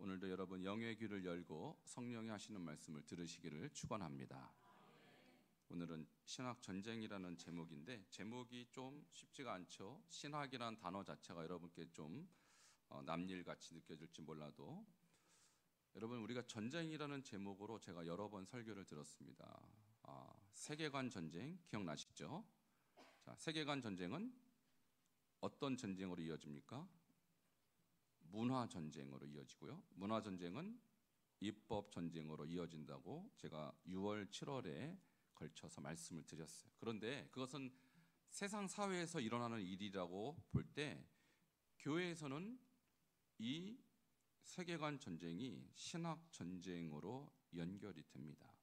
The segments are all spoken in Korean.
오늘도 여러분 영의 귀를 열고 성령이 하시는 말씀을 들으시기를 축원합니다. 오늘은 신학 전쟁이라는 제목인데 제목이 좀 쉽지가 않죠. 신학이라는 단어 자체가 여러분께 좀 남일같이 느껴질지 몰라도 여러분 우리가 전쟁이라는 제목으로 제가 여러 번 설교를 들었습니다. 세계관 전쟁 기억나시죠? 자, 세계관 전쟁은 어떤 전쟁으로 이어집니까? 문화 전쟁으로 이어지고요. 문화 전쟁은 입법 전쟁으로 이어진다고 제가 6월, 7월에 걸쳐서 말씀을 드렸어요. 그런데 그것은 세상 사회에서 일어나는 일이라고 볼 때 교회에서는 이 세계관 전쟁이 신학 전쟁으로 연결이 됩니다.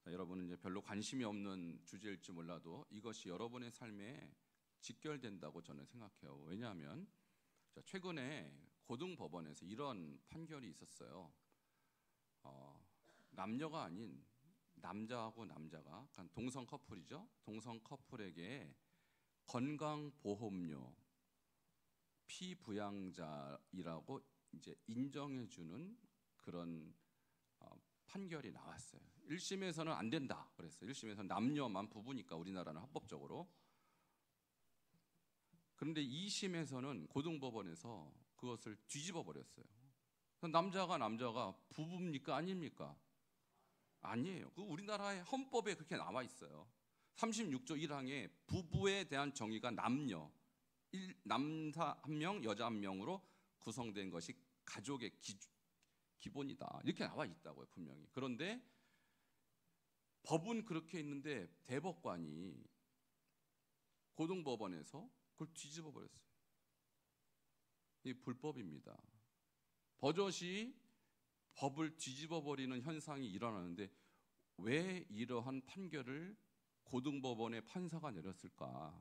자, 여러분은 이제 별로 관심이 없는 주제일지 몰라도 이것이 여러분의 삶에 직결된다고 저는 생각해요. 왜냐하면 최근에 고등법원에서 이런 판결이 있었어요. 남녀가 아닌 남자하고 남자가 동성 커플이죠. 동성 커플에게 건강보험료 피부양자이라고 이제 인정해주는 그런 판결이 나왔어요. 1심에서는 안 된다 그랬어요. 1심에서는 남녀만 부부니까 우리나라는 합법적으로. 그런데 2심에서는 고등법원에서 그것을 뒤집어 버렸어요. 남자가 부부입니까? 아닙니까? 아니에요. 그 우리나라의 헌법에 그렇게 나와 있어요. 36조 1항에 부부에 대한 정의가 남자 한 명, 여자 한 명으로 구성된 것이 가족의 기본이다. 이렇게 나와 있다고요, 분명히. 그런데 법은 그렇게 있는데 대법관이 고등법원에서 그걸 뒤집어 버렸어요. 이 불법입니다. 버젓이 법을 뒤집어 버리는 현상이 일어나는데 왜 이러한 판결을 고등법원의 판사가 내렸을까?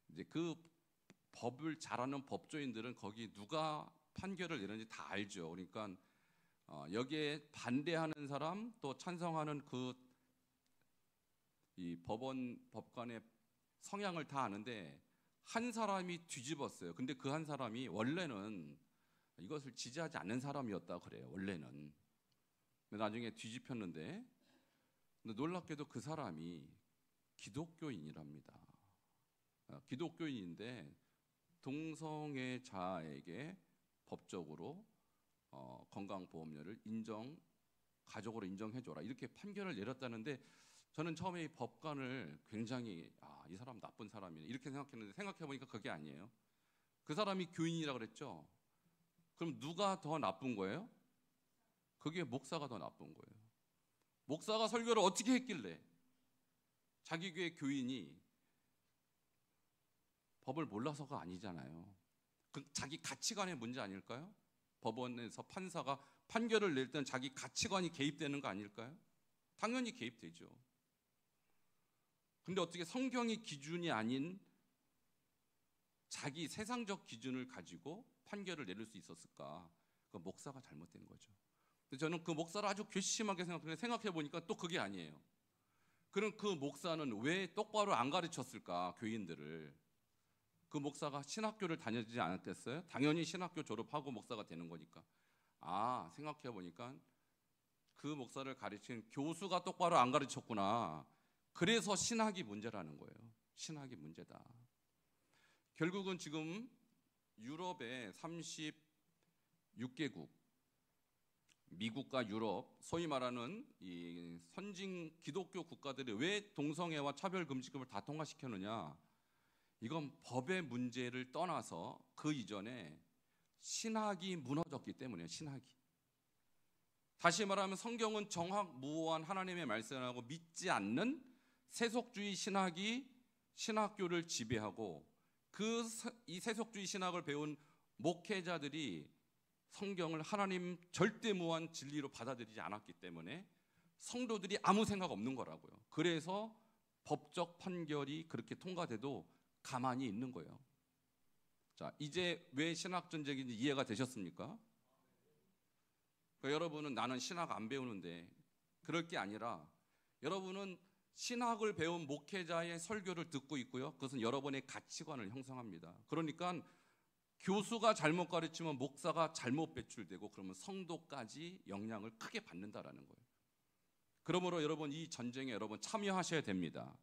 이제 그 법을 잘 아는 법조인들은 거기 누가 판결을 내렸는지 다 알죠. 그러니까 여기에 반대하는 사람 또 찬성하는 이 법관의 성향을 다 아는데 한 사람이 뒤집었어요. 근데 그 한 사람이 원래는 이것을 지지하지 않는 사람이었다 그래요. 원래는. 나중에 뒤집혔는데 놀랍게도 그 사람이 기독교인이랍니다. 기독교인인데 동성애자에게 법적으로 건강보험료를 가족으로 인정해줘라 이렇게 판결을 내렸다는데 저는 처음에 이 법관을 굉장히 이 사람 나쁜 사람이네 이렇게 생각했는데 생각해보니까 그게 아니에요. 그 사람이 교인이라 그랬죠. 그럼 누가 더 나쁜 거예요? 그게 목사가 더 나쁜 거예요. 목사가 설교를 어떻게 했길래 자기 교회 교인이 법을 몰라서가 아니잖아요. 자기 가치관의 문제 아닐까요? 법원에서 판사가 판결을 낼 때는 자기 가치관이 개입되는 거 아닐까요? 당연히 개입되죠. 근데 어떻게 성경이 기준이 아닌 자기 세상적 기준을 가지고 판결을 내릴 수 있었을까? 그 목사가 잘못된 거죠. 근데 저는 그 목사를 아주 괘씸하게 생각해 보니까 또 그게 아니에요. 그럼 그 목사는 왜 똑바로 안 가르쳤을까? 교인들을. 그 목사가 신학교를 다니지 않았겠어요? 당연히 신학교 졸업하고 목사가 되는 거니까. 생각해 보니까 그 목사를 가르친 교수가 똑바로 안 가르쳤구나. 그래서 신학이 문제라는 거예요. 신학이 문제다. 결국은 지금 유럽의 36개국, 미국과 유럽, 소위 말하는 이 선진 기독교 국가들이 왜 동성애와 차별금지법을 다 통과시켰느냐? 이건 법의 문제를 떠나서 그 이전에 신학이 무너졌기 때문이에요. 신학이. 다시 말하면 성경은 정확무오한 하나님의 말씀하고 믿지 않는 세속주의 신학이 신학교를 지배하고 이 세속주의 신학을 배운 목회자들이 성경을 하나님 절대무한 진리로 받아들이지 않았기 때문에 성도들이 아무 생각 없는 거라고요. 그래서 법적 판결이 그렇게 통과돼도 가만히 있는 거예요. 자, 이제 왜 신학 전쟁인지 이해가 되셨습니까? 그러니까 여러분은 나는 신학 안 배우는데 그럴 게 아니라 여러분은 신학을 배운 목회자의 설교를 듣고 있고요. 그것은 여러분의 가치관을 형성합니다. 그러니까 교수가 잘못 가르치면 목사가 잘못 배출되고 그러면 성도까지 영향을 크게 받는다라는 거예요. 그러므로 여러분 이 전쟁에 여러분 참여하셔야 됩니다.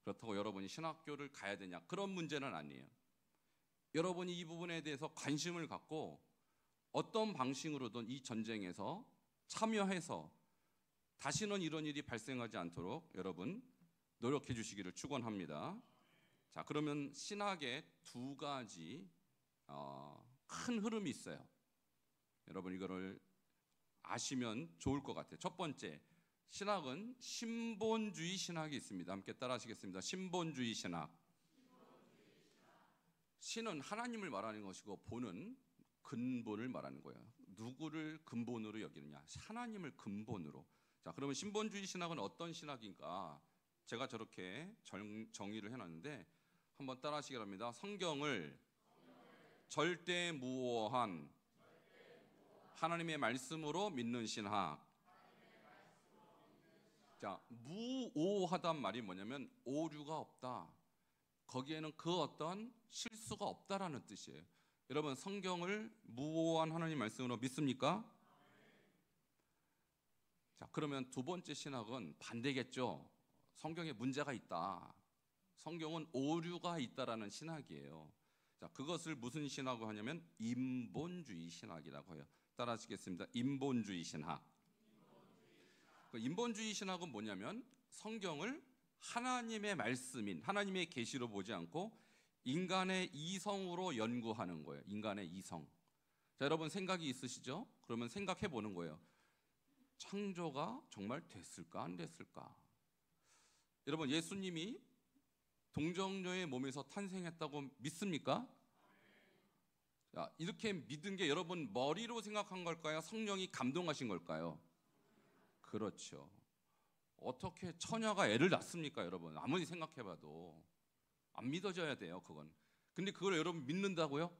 그렇다고 여러분이 신학교를 가야 되냐? 그런 문제는 아니에요. 여러분이 이 부분에 대해서 관심을 갖고 어떤 방식으로든 이 전쟁에서 참여해서 다시는 이런 일이 발생하지 않도록 여러분 노력해 주시기를 축원합니다. 자, 그러면 신학에 두 가지 큰 흐름이 있어요. 여러분 이거를 아시면 좋을 것 같아요. 첫 번째, 신학은 신본주의 신학이 있습니다. 함께 따라 하시겠습니다. 신본주의 신학. 신은 하나님을 말하는 것이고 본은 근본을 말하는 거예요. 누구를 근본으로 여기느냐? 하나님을 근본으로. 자, 그러면 신본주의 신학은 어떤 신학인가? 제가 저렇게 정의를 해놨는데 한번 따라 하시기 바랍니다. 성경을 절대무오한 하나님의 말씀으로 믿는 신학. 자, 무오하단 말이 뭐냐면 오류가 없다. 거기에는 그 어떤 실수가 없다라는 뜻이에요. 여러분 성경을 무오한 하나님 말씀으로 믿습니까? 자, 그러면 두 번째 신학은 반대겠죠. 성경에 문제가 있다. 성경은 오류가 있다라는 신학이에요. 자, 그것을 무슨 신학으로 하냐면 인본주의 신학이라고 해요. 따라하시겠습니다. 인본주의 신학. 인본주의 신학은 뭐냐면 성경을 하나님의 말씀인 하나님의 계시로 보지 않고 인간의 이성으로 연구하는 거예요. 인간의 이성. 자, 여러분 생각이 있으시죠? 그러면 생각해 보는 거예요. 창조가 정말 됐을까 안 됐을까? 여러분 예수님이 동정녀의 몸에서 탄생했다고 믿습니까? 자, 이렇게 믿은 게 여러분 머리로 생각한 걸까요? 성령이 감동하신 걸까요? 그렇죠. 어떻게 처녀가 애를 낳습니까, 여러분? 아무리 생각해봐도 안 믿어져야 돼요, 그건. 근데 그걸 여러분 믿는다고요?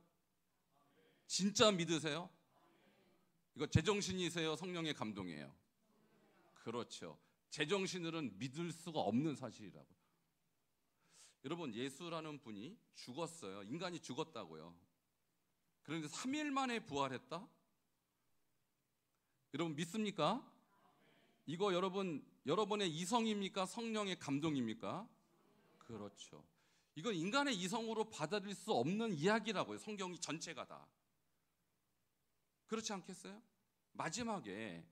진짜 믿으세요? 이거 제정신이세요? 성령의 감동이에요? 그렇죠. 제정신으로는 믿을 수가 없는 사실이라고. 여러분 예수라는 분이 죽었어요. 인간이 죽었다고요. 그런데 3일 만에 부활했다? 여러분 믿습니까? 이거 여러분의 이성입니까? 성령의 감동입니까? 그렇죠. 이건 인간의 이성으로 받아들일 수 없는 이야기라고요. 성경이 전체가 다. 그렇지 않겠어요? 마지막에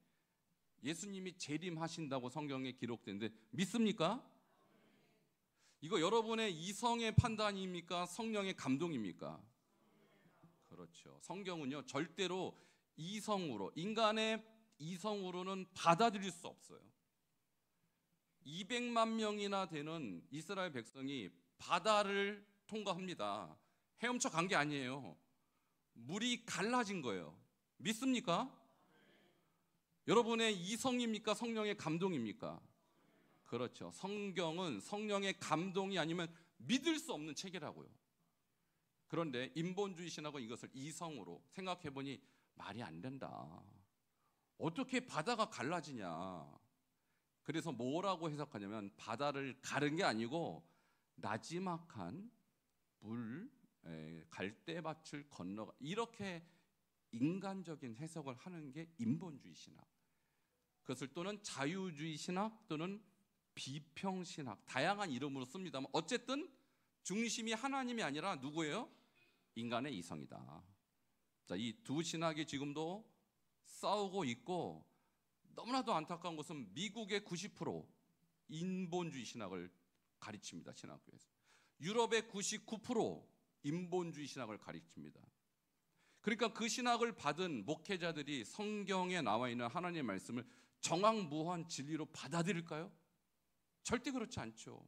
예수님이 재림하신다고 성경에 기록되는데 믿습니까? 이거 여러분의 이성의 판단입니까? 성령의 감동입니까? 그렇죠. 성경은요 절대로 이성으로, 인간의 이성으로는 받아들일 수 없어요. 200만 명이나 되는 이스라엘 백성이 바다를 통과합니다. 헤엄쳐 간 게 아니에요. 물이 갈라진 거예요. 믿습니까? 여러분의 이성입니까? 성령의 감동입니까? 그렇죠. 성경은 성령의 감동이 아니면 믿을 수 없는 책이라고요. 그런데 인본주의 신학은 이것을 이성으로 생각해보니 말이 안 된다. 어떻게 바다가 갈라지냐. 그래서 뭐라고 해석하냐면 바다를 가른 게 아니고 나지막한 물, 갈대밭을 건너가, 이렇게 인간적인 해석을 하는 게 인본주의 신학. 그것을 또는 자유주의 신학 또는 비평신학, 다양한 이름으로 씁니다만 어쨌든 중심이 하나님이 아니라 누구예요? 인간의 이성이다. 자, 이 두 신학이 지금도 싸우고 있고, 너무나도 안타까운 것은 미국의 90% 인본주의 신학을 가르칩니다. 신학교에서. 유럽의 99% 인본주의 신학을 가르칩니다. 그러니까 그 신학을 받은 목회자들이 성경에 나와 있는 하나님의 말씀을 정확무한 진리로 받아들일까요? 절대 그렇지 않죠.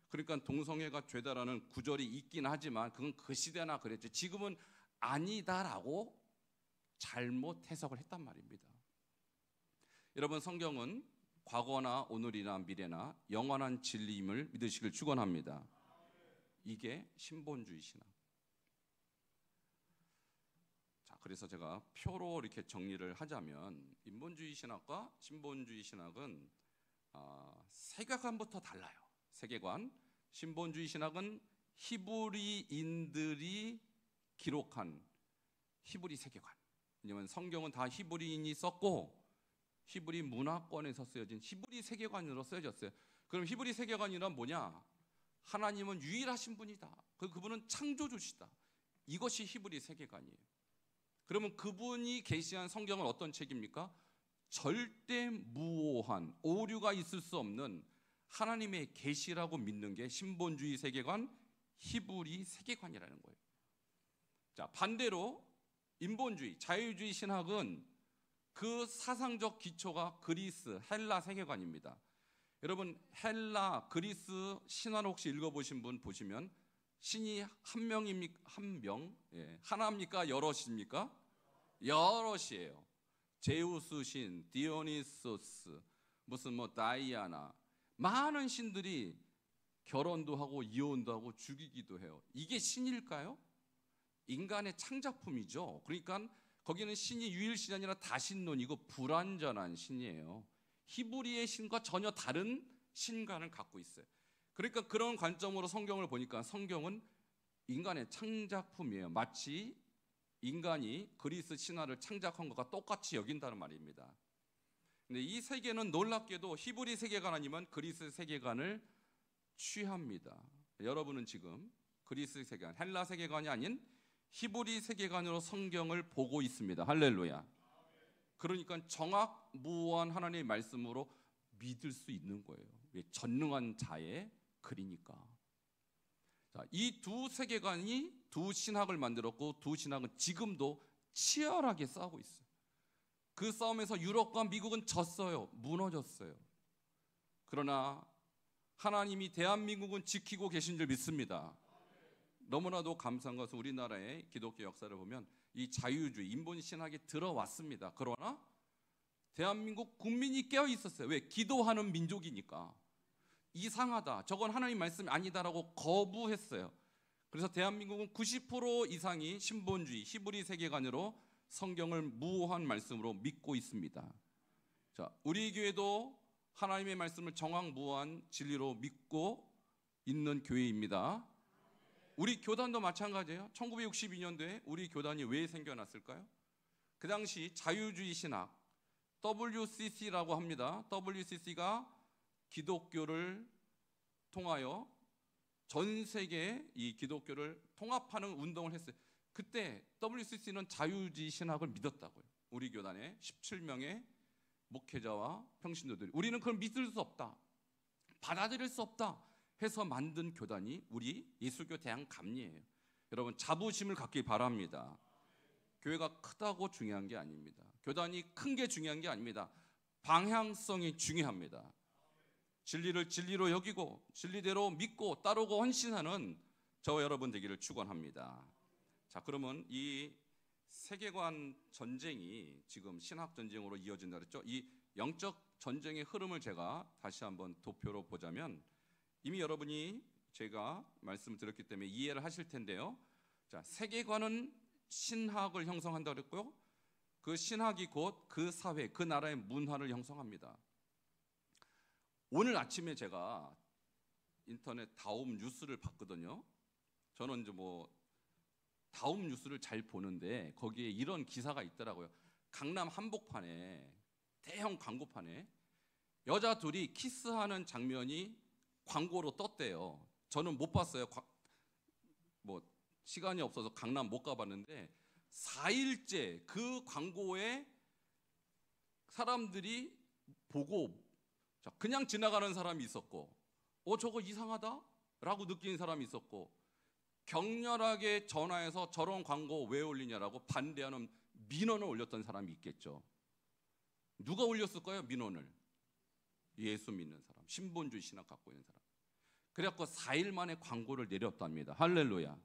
그러니까 동성애가 죄다라는 구절이 있긴 하지만 그건 그 시대나 그랬죠. 지금은 아니다라고 잘못 해석을 했단 말입니다. 여러분 성경은 과거나 오늘이나 미래나 영원한 진리임을 믿으시길 축원합니다. 이게 신본주의 신학. 자, 그래서 제가 표로 이렇게 정리를 하자면 인본주의 신학과 신본주의 신학은 세계관부터 달라요. 세계관. 신본주의 신학은 히브리인들이 기록한 히브리 세계관. 왜냐하면 성경은 다 히브리인이 썼고 히브리 문화권에서 쓰여진 히브리 세계관으로 쓰여졌어요. 그럼 히브리 세계관이란 뭐냐? 하나님은 유일하신 분이다. 그분은 창조주시다. 이것이 히브리 세계관이에요. 그러면 그분이 계시한 성경은 어떤 책입니까? 절대 무오한, 오류가 있을 수 없는 하나님의 계시라고 믿는 게 신본주의 세계관, 히브리 세계관이라는 거예요. 자, 반대로 인본주의, 자유주의 신학은 그 사상적 기초가 그리스, 헬라 세계관입니다. 여러분, 헬라, 그리스 신화를 혹시 읽어보신 분 보시면 신이 한 명입니까? 한 명? 예. 하나입니까? 여럿입니까? 여럿이에요. 제우스 신, 디오니소스, 무슨 뭐 다이아나, 많은 신들이 결혼도 하고 이혼도 하고 죽이기도 해요. 이게 신일까요? 인간의 창작품이죠. 그러니까 거기는 신이 유일신이 아니라 다신론이고 불완전한 신이에요. 히브리의 신과 전혀 다른 신관을 갖고 있어요. 그러니까 그런 관점으로 성경을 보니까 성경은 인간의 창작품이에요. 마치 인간이 그리스 신화를 창작한 것과 똑같이 여긴다는 말입니다. 근데 이 세계는 놀랍게도 히브리 세계관 아니면 그리스 세계관을 취합니다. 여러분은 지금 그리스 세계관, 헬라 세계관이 아닌 히브리 세계관으로 성경을 보고 있습니다. 할렐루야. 그러니까 정확무오한 하나님의 말씀으로 믿을 수 있는 거예요. 전능한 자의 글이니까. 이 두 세계관이 두 신학을 만들었고 두 신학은 지금도 치열하게 싸우고 있어요. 그 싸움에서 유럽과 미국은 졌어요. 무너졌어요. 그러나 하나님이 대한민국은 지키고 계신 줄 믿습니다. 너무나도 감사한 것은 우리나라의 기독교 역사를 보면 이 자유주의, 인본 신학이 들어왔습니다. 그러나 대한민국 국민이 깨어 있었어요. 왜? 기도하는 민족이니까. 이상하다, 저건 하나님 말씀이 아니다라고 거부했어요. 그래서 대한민국은 90% 이상이 신본주의, 히브리 세계관으로 성경을 무오한 말씀으로 믿고 있습니다. 자, 우리 교회도 하나님의 말씀을 정확무오한 진리로 믿고 있는 교회입니다. 우리 교단도 마찬가지예요. 1962년도에 우리 교단이 왜 생겨났을까요? 그 당시 자유주의 신학 WCC라고 합니다. WCC가 기독교를 통하여 전 세계 이 기독교를 통합하는 운동을 했어요. 그때 WCC는 자유주의 신학을 믿었다고요. 우리 교단에 17명의 목회자와 평신도들이 우리는 그걸 믿을 수 없다, 받아들일 수 없다 해서 만든 교단이 우리 예수교 대한감리예요. 여러분, 자부심을 갖길 바랍니다. 교회가 크다고 중요한 게 아닙니다. 교단이 큰 게 중요한 게 아닙니다. 방향성이 중요합니다. 진리를 진리로 여기고 진리대로 믿고 따르고 헌신하는 저와 여러분 되기를 축원합니다. 자, 그러면 이 세계관 전쟁이 지금 신학 전쟁으로 이어진다 그랬죠. 이 영적 전쟁의 흐름을 제가 다시 한번 도표로 보자면 이미 여러분이 제가 말씀을 드렸기 때문에 이해를 하실 텐데요. 자, 세계관은 신학을 형성한다 그랬고요. 그 신학이 곧 그 사회, 그 나라의 문화를 형성합니다. 오늘 아침에 제가 인터넷 다음 뉴스를 봤거든요. 저는 이제 뭐 다음 뉴스를 잘 보는데 거기에 이런 기사가 있더라고요. 강남 한복판에, 대형 광고판에 여자 둘이 키스하는 장면이 광고로 떴대요. 저는 못 봤어요. 뭐 시간이 없어서 강남 못 가봤는데 4일째 그 광고에 사람들이 보고 그냥 지나가는 사람이 있었고, 저거 이상하다 라고 느끼는 사람이 있었고, 격렬하게 전화해서 저런 광고 왜 올리냐라고 반대하는 민원을 올렸던 사람이 있겠죠. 누가 올렸을까요? 민원을. 예수 믿는 사람, 신본주의 신학 갖고 있는 사람. 그래갖고 4일 만에 광고를 내렸답니다. 할렐루야.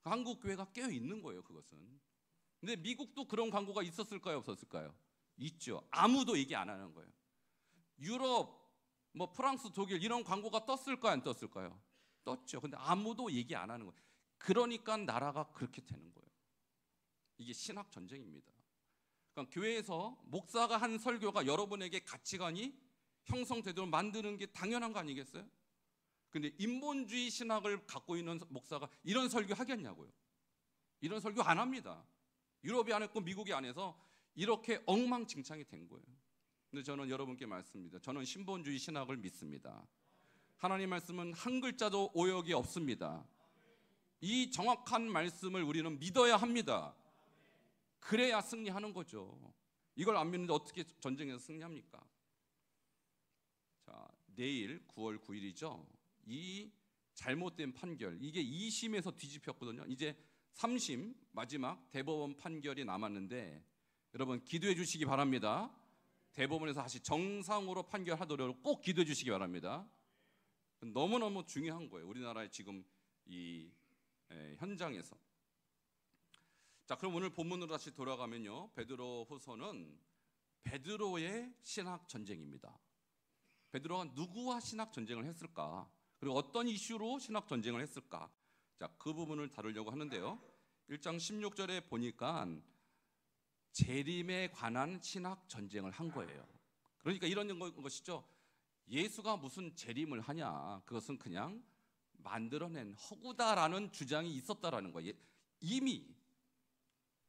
한국 교회가 깨어 있는 거예요, 그것은. 근데 미국도 그런 광고가 있었을까요, 없었을까요? 있죠. 아무도 얘기 안 하는 거예요. 유럽, 뭐 프랑스, 독일 이런 광고가 떴을까요, 안 떴을까요? 떴죠. 근데 아무도 얘기 안 하는 거예요. 그러니까 나라가 그렇게 되는 거예요. 이게 신학 전쟁입니다. 그러니까 교회에서 목사가 한 설교가 여러분에게 가치관이 형성되도록 만드는 게 당연한 거 아니겠어요? 근데 인본주의 신학을 갖고 있는 목사가 이런 설교 하겠냐고요. 이런 설교 안 합니다. 유럽이 안 했고 미국이 안 해서 이렇게 엉망진창이 된 거예요. 근데 저는 여러분께 말씀드립니다. 저는 신본주의 신학을 믿습니다. 하나님 말씀은 한 글자도 오역이 없습니다. 이 정확한 말씀을 우리는 믿어야 합니다. 그래야 승리하는 거죠. 이걸 안 믿는데 어떻게 전쟁에서 승리합니까? 자, 내일 9월 9일이죠. 이 잘못된 판결, 이게 2심에서 뒤집혔거든요. 이제 3심 마지막 대법원 판결이 남았는데 여러분 기도해 주시기 바랍니다. 대법원에서 다시 정상으로 판결하도록 꼭 기도해 주시기 바랍니다. 너무너무 중요한 거예요. 우리나라의 지금 이 현장에서. 자, 그럼 오늘 본문으로 다시 돌아가면요. 베드로후서는 베드로의 신학 전쟁입니다. 베드로가 누구와 신학 전쟁을 했을까? 그리고 어떤 이슈로 신학 전쟁을 했을까? 자, 그 부분을 다루려고 하는데요. 1장 16절에 보니까 재림에 관한 신학 전쟁을 한 거예요. 그러니까 이런 것이죠. 예수가 무슨 재림을 하냐? 그것은 그냥 만들어낸 허구다라는 주장이 있었다라는 거예요. 이미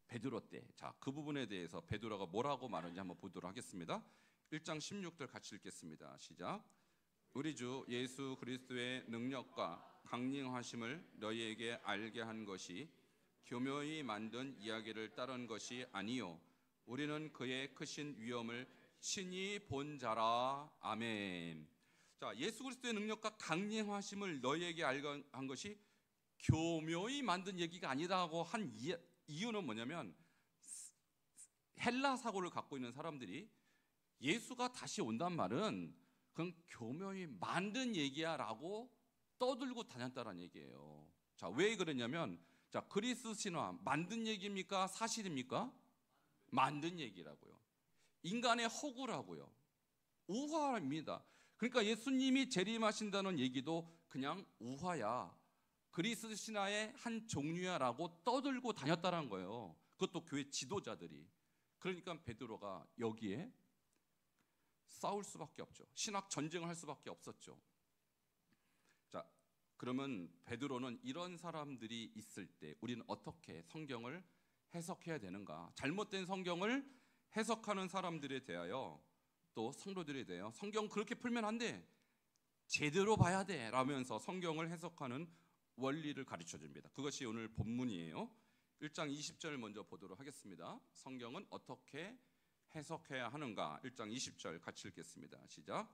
베드로 때. 자, 그 부분에 대해서 베드로가 뭐라고 말하는지 한번 보도록 하겠습니다. 1장 16절 같이 읽겠습니다. 시작. 우리 주 예수 그리스도의 능력과 강림하심을 너희에게 알게 한 것이 교묘히 만든 이야기를 따른 것이 아니요 우리는 그의 크신 위엄을 친히 본 자라. 아멘. 자, 예수 그리스도의 능력과 강림하심을 너희에게 알게 한 것이 교묘히 만든 얘기가 아니라고 한 이유는 뭐냐면 헬라 사고를 갖고 있는 사람들이 예수가 다시 온단 말은 그건 교묘히 만든 얘기야 라고 떠들고 다녔다는 얘기예요. 자, 왜 그러냐면 자, 그리스 신화 만든 얘기입니까? 사실입니까? 만든 얘기라고요. 인간의 허구라고요. 우화입니다. 그러니까 예수님이 재림하신다는 얘기도 그냥 우화야. 그리스 신화의 한 종류야라고 떠들고 다녔다는 거예요. 그것도 교회 지도자들이. 그러니까 베드로가 여기에 싸울 수밖에 없죠. 신학 전쟁을 할 수밖에 없었죠. 자, 그러면 베드로는 이런 사람들이 있을 때 우리는 어떻게 성경을 해석해야 되는가? 잘못된 성경을 해석하는 사람들에 대하여 또 성도들에 대하여 성경 그렇게 풀면 안 돼. 제대로 봐야 돼. 라면서 성경을 해석하는 원리를 가르쳐 줍니다. 그것이 오늘 본문이에요. 1장 20절을 먼저 보도록 하겠습니다. 성경은 어떻게 해석해야 하는가? 1장 20절 같이 읽겠습니다. 시작.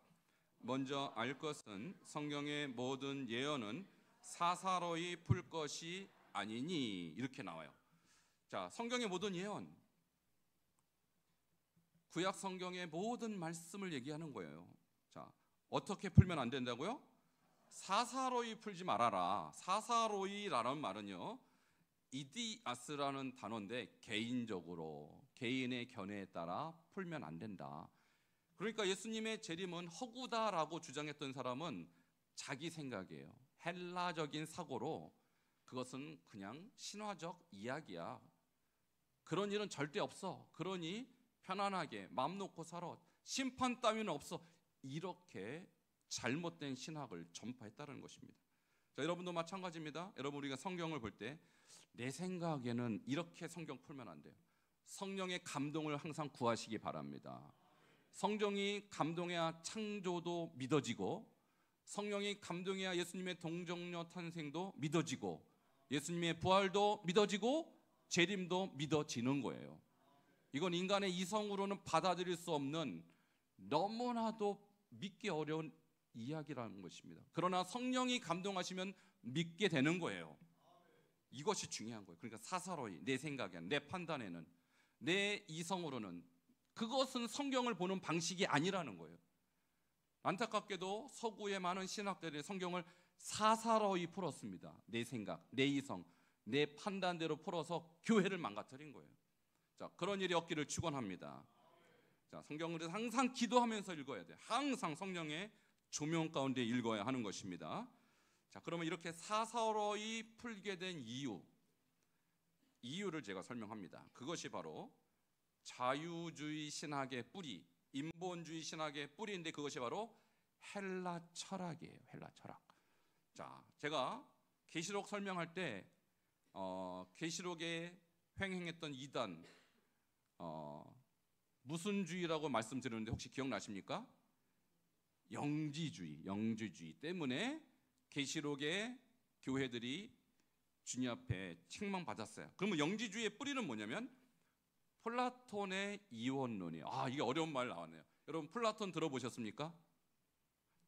먼저 알 것은 성경의 모든 예언은 사사로이 풀 것이 아니니. 이렇게 나와요. 자, 성경의 모든 예언, 구약 성경의 모든 말씀을 얘기하는 거예요. 자, 어떻게 풀면 안 된다고요? 사사로이 풀지 말아라. 사사로이라는 말은요, 이디아스라는 단어인데 개인적으로 개인의 견해에 따라 풀면 안 된다. 그러니까 예수님의 재림은 허구다라고 주장했던 사람은 자기 생각이에요. 헬라적인 사고로 그것은 그냥 신화적 이야기야. 그런 일은 절대 없어. 그러니 편안하게 마음 놓고 살아. 심판 따위는 없어. 이렇게 잘못된 신학을 전파했다는 것입니다. 자, 여러분도 마찬가지입니다. 여러분, 우리가 성경을 볼 때 내 생각에는 이렇게 성경 풀면 안 돼요. 성령의 감동을 항상 구하시기 바랍니다. 성령이 감동해야 창조도 믿어지고, 성령이 감동해야 예수님의 동정녀 탄생도 믿어지고, 예수님의 부활도 믿어지고, 재림도 믿어지는 거예요. 이건 인간의 이성으로는 받아들일 수 없는 너무나도 믿기 어려운 이야기라는 것입니다. 그러나 성령이 감동하시면 믿게 되는 거예요. 이것이 중요한 거예요. 그러니까 사사로이 내 생각에는, 내 판단에는, 내 이성으로는 그것은 성경을 보는 방식이 아니라는 거예요. 안타깝게도 서구의 많은 신학들이 성경을 사사로이 풀었습니다. 내 생각, 내 이성, 내 판단대로 풀어서 교회를 망가뜨린 거예요. 자, 그런 일이 없기를 축원합니다. 자, 성경을 항상 기도하면서 읽어야 돼요. 항상 성령의 조명 가운데 읽어야 하는 것입니다. 자, 그러면 이렇게 사사로이 풀게 된 이유를 제가 설명합니다. 그것이 바로 자유주의 신학의 뿌리, 인본주의 신학의 뿌리인데 그것이 바로 헬라 철학이에요. 헬라 철학. 자, 제가 계시록 설명할 때 계시록에 횡행했던 이단 무슨 주의라고 말씀드렸는데 혹시 기억나십니까? 영지주의 때문에 계시록의 교회들이 주님 앞에 책망받았어요. 그러면 영지주의의 뿌리는 뭐냐면 플라톤의 이원론이에요. 이게 어려운 말 나왔네요. 여러분 플라톤 들어보셨습니까?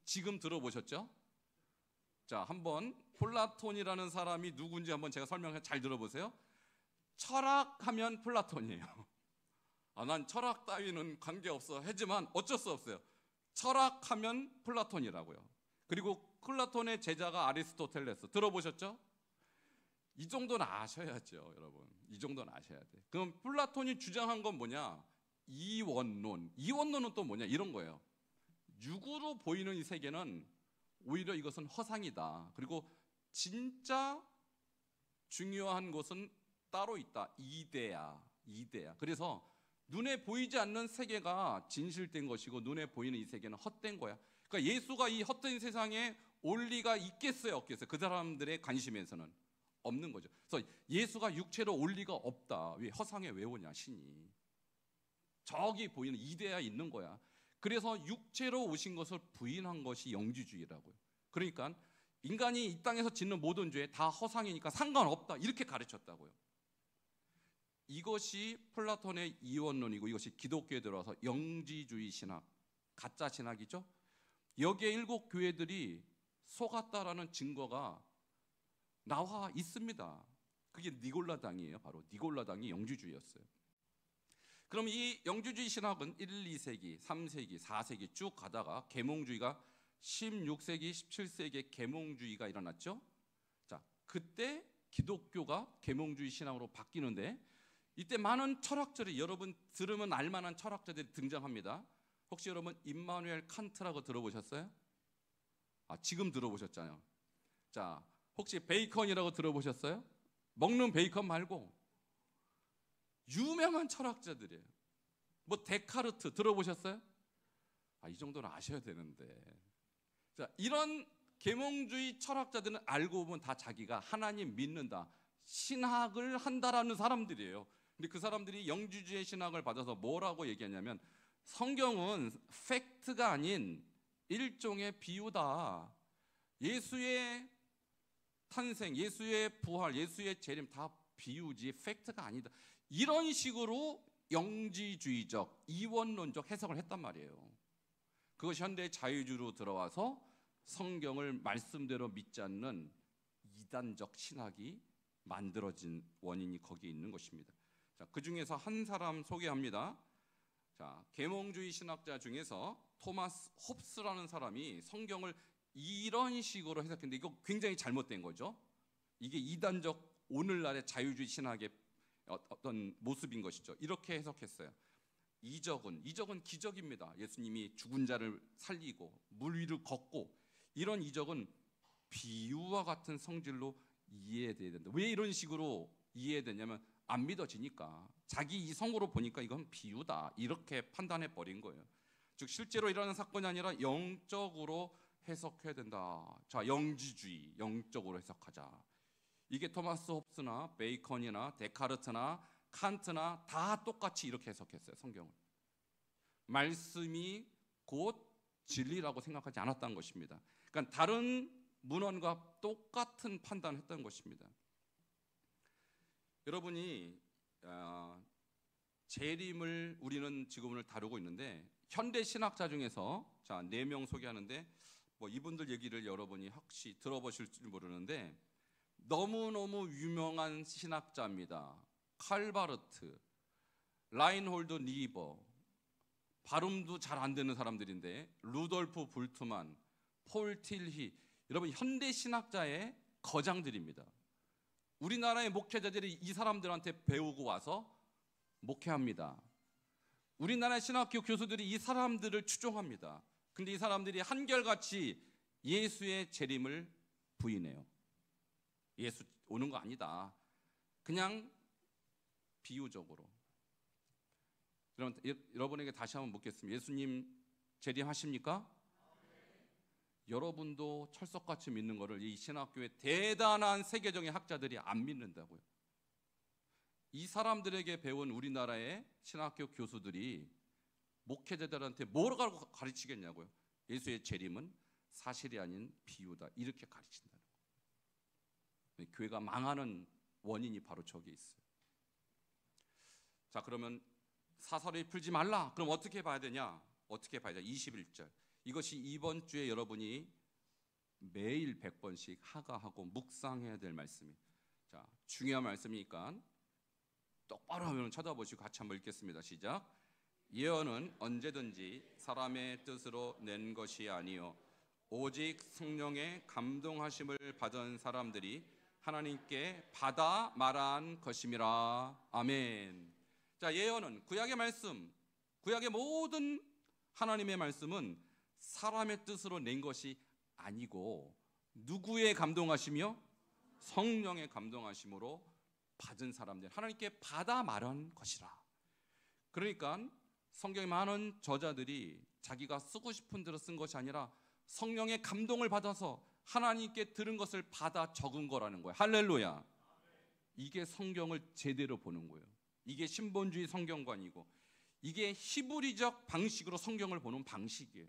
지금 들어보셨죠? 자, 한번 플라톤이라는 사람이 누군지 한번 제가 설명해 잘 들어보세요. 철학하면 플라톤이에요. 난 철학 따위는 관계없어 하지만 어쩔 수 없어요. 철학하면 플라톤이라고요. 그리고 플라톤의 제자가 아리스토텔레스 들어보셨죠? 이 정도는 아셔야죠, 여러분. 이 정도는 아셔야 돼. 그럼 플라톤이 주장한 건 뭐냐? 이원론은 또 뭐냐? 이런 거예요. 육으로 보이는 이 세계는 오히려 이것은 허상이다. 그리고 진짜 중요한 것은 따로 있다. 이데아. 그래서 눈에 보이지 않는 세계가 진실된 것이고 눈에 보이는 이 세계는 헛된 거야. 그러니까 예수가 이 헛된 세상에 올 리가 있겠어요, 없겠어요? 그 사람들의 관심에서는 없는 거죠. 그래서 예수가 육체로 올 리가 없다. 왜 허상에 왜 오냐, 신이. 저기 보이는 이데아 있는 거야. 그래서 육체로 오신 것을 부인한 것이 영지주의라고요. 그러니까 인간이 이 땅에서 짓는 모든 죄 다 허상이니까 상관없다. 이렇게 가르쳤다고요. 이것이 플라톤의 이원론이고 이것이 기독교에 들어와서 영지주의 신학, 가짜 신학이죠. 여기에 일곱 교회들이 속았다라는 증거가 나와 있습니다. 그게 니골라당이에요. 바로 니골라당이 영지주의였어요. 그럼 이 영지주의 신학은 1, 2세기, 3세기, 4세기 쭉 가다가 계몽주의가 16세기, 17세기에 계몽주의가 일어났죠. 자, 그때 기독교가 계몽주의 신학으로 바뀌는데 이때 많은 철학자들이 여러분 들으면 알만한 철학자들이 등장합니다. 혹시 여러분 임마누엘 칸트라고 들어보셨어요? 지금 들어보셨잖아요. 자, 혹시 베이컨이라고 들어보셨어요? 먹는 베이컨 말고 유명한 철학자들이에요. 뭐 데카르트 들어보셨어요? 이 정도는 아셔야 되는데. 자, 이런 계몽주의 철학자들은 알고 보면 다 자기가 하나님 믿는다, 신학을 한다라는 사람들이에요. 근데 그 사람들이 영지주의 신학을 받아서 뭐라고 얘기하냐면 성경은 팩트가 아닌 일종의 비유다. 예수의 탄생, 예수의 부활, 예수의 재림 다 비유지 팩트가 아니다. 이런 식으로 영지주의적, 이원론적 해석을 했단 말이에요. 그것이 현대 자유주의로 들어와서 성경을 말씀대로 믿지 않는 이단적 신학이 만들어진 원인이 거기에 있는 것입니다. 자, 그 중에서 한 사람 소개합니다. 자, 계몽주의 신학자 중에서 토마스 홉스라는 사람이 성경을 이런 식으로 해석했는데 이거 굉장히 잘못된 거죠. 이게 이단적 오늘날의 자유주의 신학의 어떤 모습인 것이죠. 이렇게 해석했어요. 이적은 기적입니다. 예수님이 죽은 자를 살리고 물 위를 걷고 이런 이적은 비유와 같은 성질로 이해돼야 된다. 왜 이런 식으로 이해되냐면 안 믿어지니까 자기 이성으로 보니까 이건 비유다 이렇게 판단해 버린 거예요. 즉 실제로 일어나는 사건이 아니라 영적으로 해석해야 된다. 자, 영지주의, 영적으로 해석하자. 이게 토마스 홉스나 베이컨이나 데카르트나 칸트나 다 똑같이 이렇게 해석했어요. 성경을. 말씀이 곧 진리라고 생각하지 않았다는 것입니다. 그러니까 다른 문헌과 똑같은 판단을 했던 것입니다. 여러분이 재림을 우리는 지금 오늘 다루고 있는데 현대 신학자 중에서 자, 4명 소개하는데 뭐 이분들 얘기를 여러분이 혹시 들어보실 줄 모르는데 너무너무 유명한 신학자입니다. 칼바르트, 라인홀드 니버, 발음도 잘 안 되는 사람들인데 루돌프 불트만, 폴 틸히, 여러분 현대 신학자의 거장들입니다. 우리나라의 목회자들이 이 사람들한테 배우고 와서 목회합니다. 우리나라 신학교 교수들이 이 사람들을 추종합니다. 근데 이 사람들이 한결같이 예수의 재림을 부인해요. 예수 오는 거 아니다. 그냥 비유적으로. 여러분에게 다시 한번 묻겠습니다. 예수님 재림하십니까? 여러분도 철석같이 믿는 것을 이 신학교의 대단한 세계적인 학자들이 안 믿는다고요. 이 사람들에게 배운 우리나라의 신학교 교수들이 목회자들한테 뭐라고 가르치겠냐고요. 예수의 재림은 사실이 아닌 비유다, 이렇게 가르친다는 거예요. 교회가 망하는 원인이 바로 저기에 있어요. 자, 그러면 사설이 풀지 말라. 그럼 어떻게 봐야 되냐? 어떻게 봐야 되냐? 21절. 이것이 이번 주에 여러분이 매일 100번씩 하가하고 묵상해야 될 말씀이. 자, 중요한 말씀이니까 똑바로 하면 쳐다보시고 같이 한번 읽겠습니다. 시작. 예언은 언제든지 사람의 뜻으로 낸 것이 아니요 오직 성령의 감동하심을 받은 사람들이 하나님께 받아 말한 것임이라. 아멘. 자, 예언은 구약의 말씀, 구약의 모든 하나님의 말씀은 사람의 뜻으로 낸 것이 아니고 누구의 감동하심이요? 성령의 감동하심으로 받은 사람들, 하나님께 받아 말한 것이라. 그러니까 성경의 많은 저자들이 자기가 쓰고 싶은 대로 쓴 것이 아니라 성령의 감동을 받아서 하나님께 들은 것을 받아 적은 거라는 거예요. 할렐루야. 이게 성경을 제대로 보는 거예요. 이게 신본주의 성경관이고 이게 히브리적 방식으로 성경을 보는 방식이에요.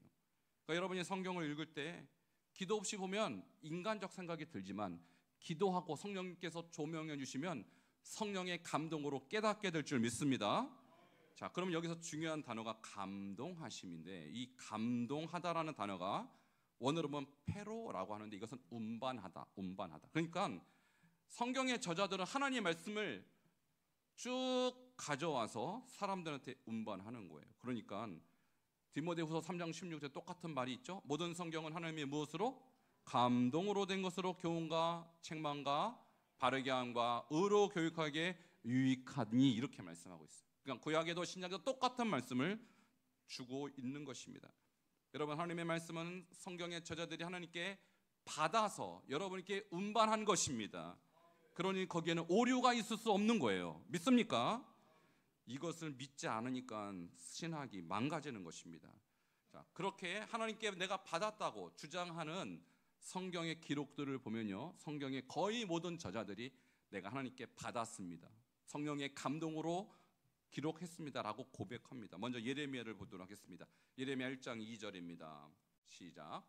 그러니까 여러분이 성경을 읽을 때 기도 없이 보면 인간적 생각이 들지만 기도하고 성령님께서 조명해 주시면 성령의 감동으로 깨닫게 될 줄 믿습니다. 자, 그럼 여기서 중요한 단어가 감동하심인데, 이 감동하다라는 단어가 원어로 보면 페로라고 하는데 이것은 운반하다, 운반하다. 그러니까 성경의 저자들은 하나님의 말씀을 쭉 가져와서 사람들한테 운반하는 거예요. 그러니까 디모데후서 3장 16절 똑같은 말이 있죠. 모든 성경은 하나님의 무엇으로? 감동으로 된 것으로 교훈과 책망과 바르게 함과 의로 교육하기에 유익하니, 이렇게 말씀하고 있어요. 그러니까 구약에도 신약에도 똑같은 말씀을 주고 있는 것입니다. 여러분, 하나님의 말씀은 성경의 저자들이 하나님께 받아서 여러분께 운반한 것입니다. 그러니 거기에는 오류가 있을 수 없는 거예요. 믿습니까? 이것을 믿지 않으니까 신학이 망가지는 것입니다. 자, 그렇게 하나님께 내가 받았다고 주장하는 성경의 기록들을 보면요, 성경의 거의 모든 저자들이 내가 하나님께 받았습니다, 성령의 감동으로 기록했습니다라고 고백합니다. 먼저 예레미야를 보도록 하겠습니다. 예레미야 1장 2절입니다. 시작.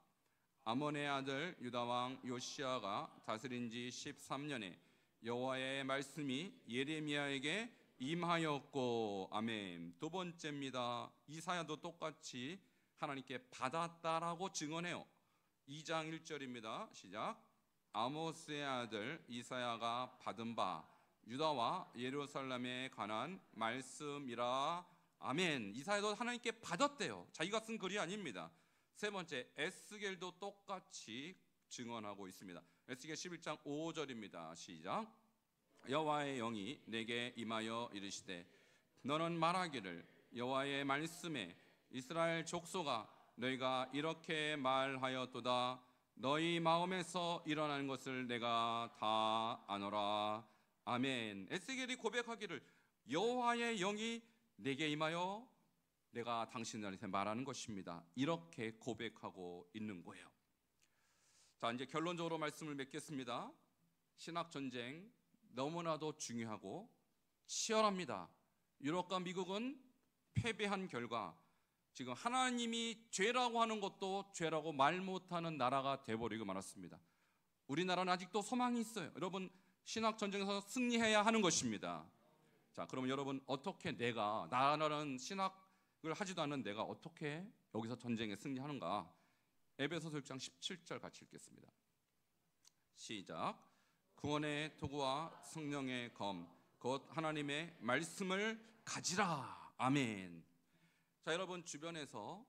아몬의 아들 유다왕 요시야가 다스린 지 13년에 여호와의 말씀이 예레미야에게 임하였고. 아멘. 두 번째입니다. 이사야도 똑같이 하나님께 받았다라고 증언해요. 2장 1절입니다. 시작. 아모스의 아들 이사야가 받은 바 유다와 예루살렘에 관한 말씀이라. 아멘. 이사야도 하나님께 받았대요. 자기가 쓴 글이 아닙니다. 세 번째, 에스겔도 똑같이 증언하고 있습니다. 에스겔 11장 5절입니다. 시작. 여호와의 영이 내게 임하여 이르시되 너는 말하기를 여호와의 말씀에 이스라엘 족속아 너희가 이렇게 말하였도다. 너희 마음에서 일어나는 것을 내가 다 아노라. 아멘. 에스겔이 고백하기를 여호와의 영이 내게 임하여 내가 당신들한테 말하는 것입니다, 이렇게 고백하고 있는 거예요. 자, 이제 결론적으로 말씀을 맺겠습니다. 신학 전쟁 너무나도 중요하고 치열합니다. 유럽과 미국은 패배한 결과 지금 하나님이 죄라고 하는 것도 죄라고 말 못하는 나라가 돼버리고 말았습니다. 우리나라는 아직도 소망이 있어요. 여러분, 신학 전쟁에서 승리해야 하는 것입니다. 자, 그러면 여러분, 어떻게 나라는 신학을 하지도 않는 내가 어떻게 여기서 전쟁에 승리하는가? 에베소서 1장 17절 같이 읽겠습니다. 시작. 구원의 도구와 성령의 검 곧 하나님의 말씀을 가지라. 아멘. 자, 여러분, 주변에서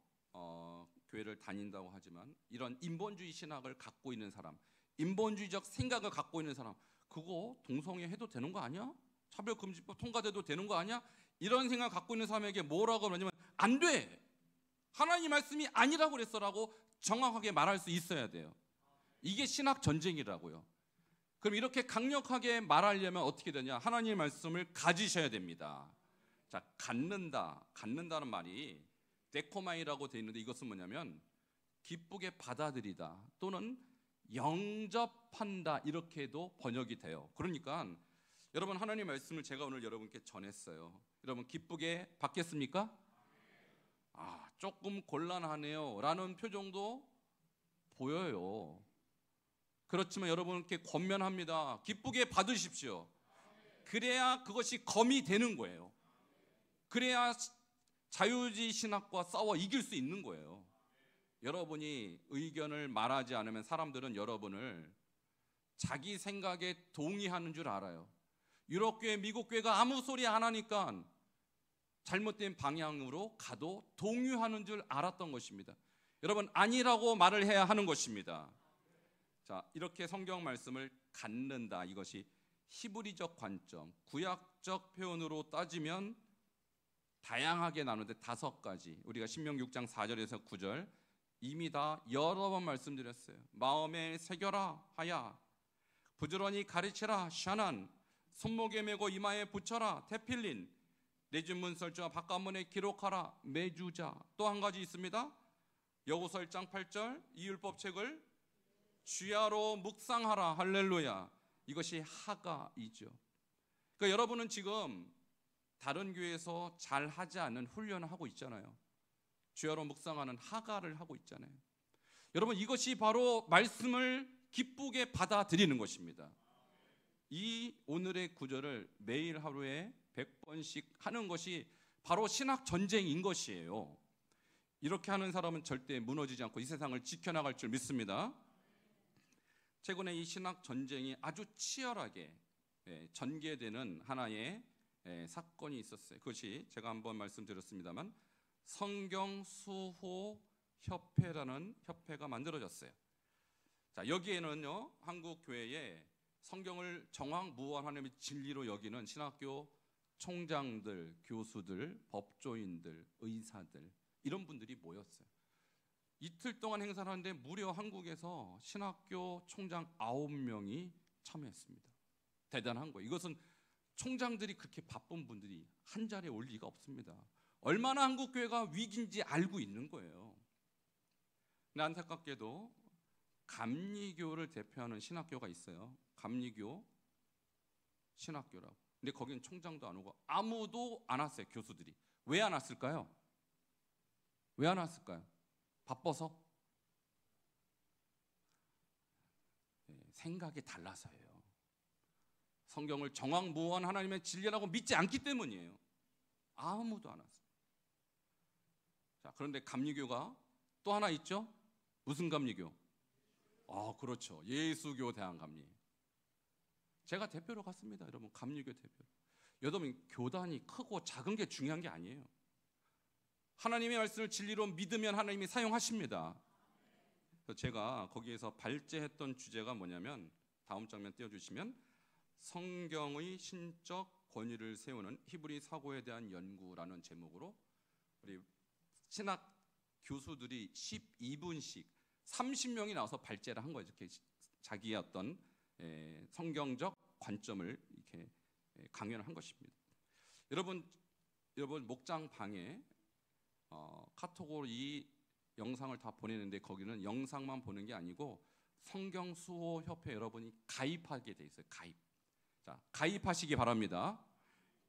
교회를 다닌다고 하지만 이런 인본주의 신학을 갖고 있는 사람, 인본주의적 생각을 갖고 있는 사람, 그거 동성애 해도 되는 거 아니야? 차별금지법 통과돼도 되는 거 아니야? 이런 생각 갖고 있는 사람에게 뭐라고 그러냐면 안 돼, 하나님 말씀이 아니라고 그랬어라고 정확하게 말할 수 있어야 돼요. 이게 신학 전쟁이라고요. 그럼 이렇게 강력하게 말하려면 어떻게 되냐? 하나님의 말씀을 가지셔야 됩니다. 자, 갖는다는 말이 데코마이라고 되어 있는데 이것은 뭐냐면 기쁘게 받아들이다 또는 영접한다 이렇게도 번역이 돼요. 그러니까 여러분, 하나님의 말씀을 제가 오늘 여러분께 전했어요. 여러분 기쁘게 받겠습니까? 조금 곤란하네요 라는 표정도 보여요. 그렇지만 여러분께 권면합니다. 기쁘게 받으십시오. 그래야 그것이 검이 되는 거예요. 그래야 자유주의 신학과 싸워 이길 수 있는 거예요. 여러분이 의견을 말하지 않으면 사람들은 여러분을 자기 생각에 동의하는 줄 알아요. 유럽교회, 미국교회가 아무 소리 안 하니까 잘못된 방향으로 가도 동의하는 줄 알았던 것입니다. 여러분, 아니라고 말을 해야 하는 것입니다. 자, 이렇게 성경 말씀을 갖는다, 이것이 히브리적 관점, 구약적 표현으로 따지면 다양하게 나누는데 5가지, 우리가 신명기 6장 4절에서 9절 이미 다 여러 번 말씀드렸어요. 마음에 새겨라 하야, 부지런히 가르치라 샤난, 손목에 메고 이마에 붙여라 테필린, 내집 문설주와 바깥문에 기록하라 메주자. 또 한 가지 있습니다. 여호수아 1장 8절 이 율법책을 주야로 묵상하라 할렐루야. 이것이 하가이죠. 그러니까 여러분은 지금 다른 교회에서 잘 하지 않는 훈련을 하고 있잖아요. 주야로 묵상하는 하가를 하고 있잖아요. 여러분, 이것이 바로 말씀을 기쁘게 받아들이는 것입니다. 이 오늘의 구절을 매일 하루에 100번씩 하는 것이 바로 신학 전쟁인 것이에요. 이렇게 하는 사람은 절대 무너지지 않고 이 세상을 지켜나갈 줄 믿습니다. 최근에 이 신학 전쟁이 아주 치열하게 전개되는 하나의 사건이 있었어요. 그것이 제가 한번 말씀드렸습니다만 성경수호협회라는 협회가 만들어졌어요. 자, 여기에는요, 한국 교회에 성경을 정황무한 하나님의 진리로 여기는 신학교 총장들, 교수들, 법조인들, 의사들, 이런 분들이 모였어요. 이틀 동안 행사를 하는데 무려 한국에서 신학교 총장 9명이 참여했습니다. 대단한 거예요. 이것은 총장들이 그렇게 바쁜 분들이 한 자리에 올 리가 없습니다. 얼마나 한국 교회가 위기인지 알고 있는 거예요. 근데 안타깝게도 감리교를 대표하는 신학교가 있어요. 감리교 신학교라고. 근데 거기는 총장도 안 오고 아무도 안 왔어요. 교수들이. 왜 안 왔을까요? 왜 안 왔을까요? 바빠서? 생각이 달라서예요. 성경을 정황무한 하나님의 진리라고 믿지 않기 때문이에요. 아무도 안 왔어요. 자, 그런데 감리교가 또 하나 있죠? 무슨 감리교? 그렇죠. 예수교 대한감리. 제가 대표로 갔습니다. 여러분, 감리교 대표. 여러분, 교단이 크고 작은 게 중요한 게 아니에요. 하나님의 말씀을 진리로 믿으면 하나님이 사용하십니다. 그래서 제가 거기에서 발제했던 주제가 뭐냐면, 다음 장면 띄워주시면, 성경의 신적 권위를 세우는 히브리 사고에 대한 연구라는 제목으로 우리 신학 교수들이 12분씩 30명이 나와서 발제를 한 거예요. 이렇게 자기의 어떤 성경적 관점을 이렇게 강연을 한 것입니다. 여러분 목장 방에 카톡으로 이 영상을 다 보내는데 거기는 영상만 보는 게 아니고 성경수호협회 여러분이 가입하게 돼 있어요. 자, 가입하시기 바랍니다.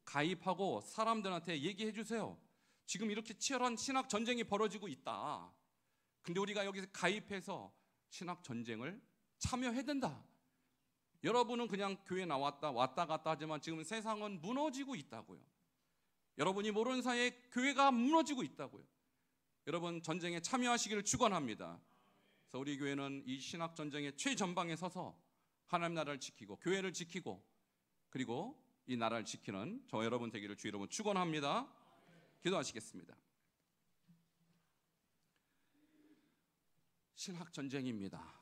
가입하고 사람들한테 얘기해 주세요. 지금 이렇게 치열한 신학 전쟁이 벌어지고 있다. 근데 우리가 여기서 가입해서 신학 전쟁을 참여해야 된다. 여러분은 그냥 교회 왔다 갔다 하지만 지금 세상은 무너지고 있다고요. 여러분이 모르는 사이에 교회가 무너지고 있다고요. 여러분, 전쟁에 참여하시기를 축원합니다. 그래서 우리 교회는 이 신학 전쟁의 최전방에 서서 하나님 나라를 지키고 교회를 지키고 그리고 이 나라를 지키는 저 여러분 되기를 주 여러분 축원합니다. 기도하시겠습니다. 신학 전쟁입니다.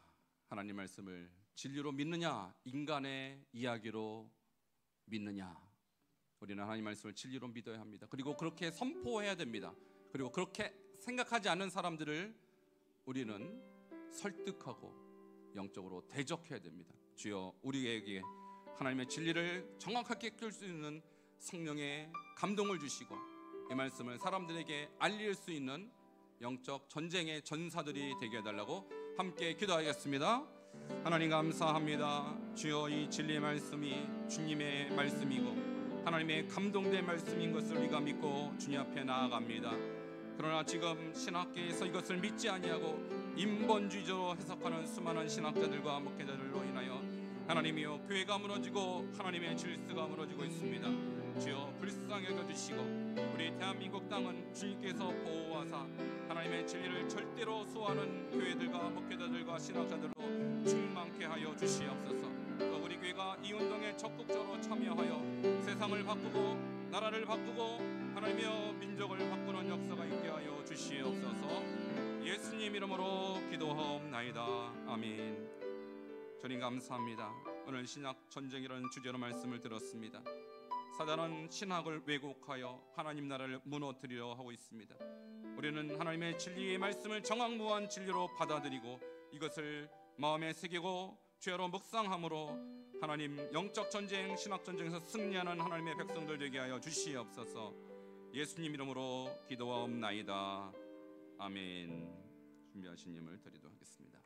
하나님 말씀을 진리로 믿느냐, 인간의 이야기로 믿느냐. 우리는 하나님 말씀을 진리로 믿어야 합니다. 그리고 그렇게 선포해야 됩니다. 그리고 그렇게 생각하지 않는 사람들을 우리는 설득하고 영적으로 대적해야 됩니다. 주여, 우리에게 하나님의 진리를 정확하게 끌 수 있는 성령의 감동을 주시고 이 말씀을 사람들에게 알릴 수 있는 영적 전쟁의 전사들이 되게 해달라고 함께 기도하겠습니다. 하나님 감사합니다. 주여, 이 진리의 말씀이 주님의 말씀이고 하나님의 감동된 말씀인 것을 우리가 믿고 주님 앞에 나아갑니다. 그러나 지금 신학계에서 이것을 믿지 아니하고 인본주의적으로 해석하는 수많은 신학자들과 목회자들로 인하여 하나님이여 교회가 무너지고 하나님의 질서가 무너지고 있습니다. 주여 불쌍히 여겨주시고 우리 대한민국 땅은 주님께서 보호하사 하나님의 진리를 절대로 수호하는 교회들과 목회자들과 신학자들로 충만케 하여 주시옵소서. 또 우리 교회가 이 운동에 적극적으로 참여하여 세상을 바꾸고 나라를 바꾸고 하나님이여 민족을 바꾸는 역사가 있게 하여 주시옵소서. 예수님 이름으로 기도하옵나이다. 아멘. 주님 감사합니다. 오늘 신약 전쟁이라는 주제로 말씀을 들었습니다. 사단은 신학을 왜곡하여 하나님 나라를 무너뜨리려 하고 있습니다. 우리는 하나님의 진리의 말씀을 정확무한 진리로 받아들이고 이것을 마음에 새기고 죄로 묵상함으로 하나님 영적 전쟁, 신학 전쟁에서 승리하는 하나님의 백성들 되게 하여 주시옵소서. 예수님 이름으로 기도하옵나이다. 아멘. 준비하신 예물 드리도록 하겠습니다.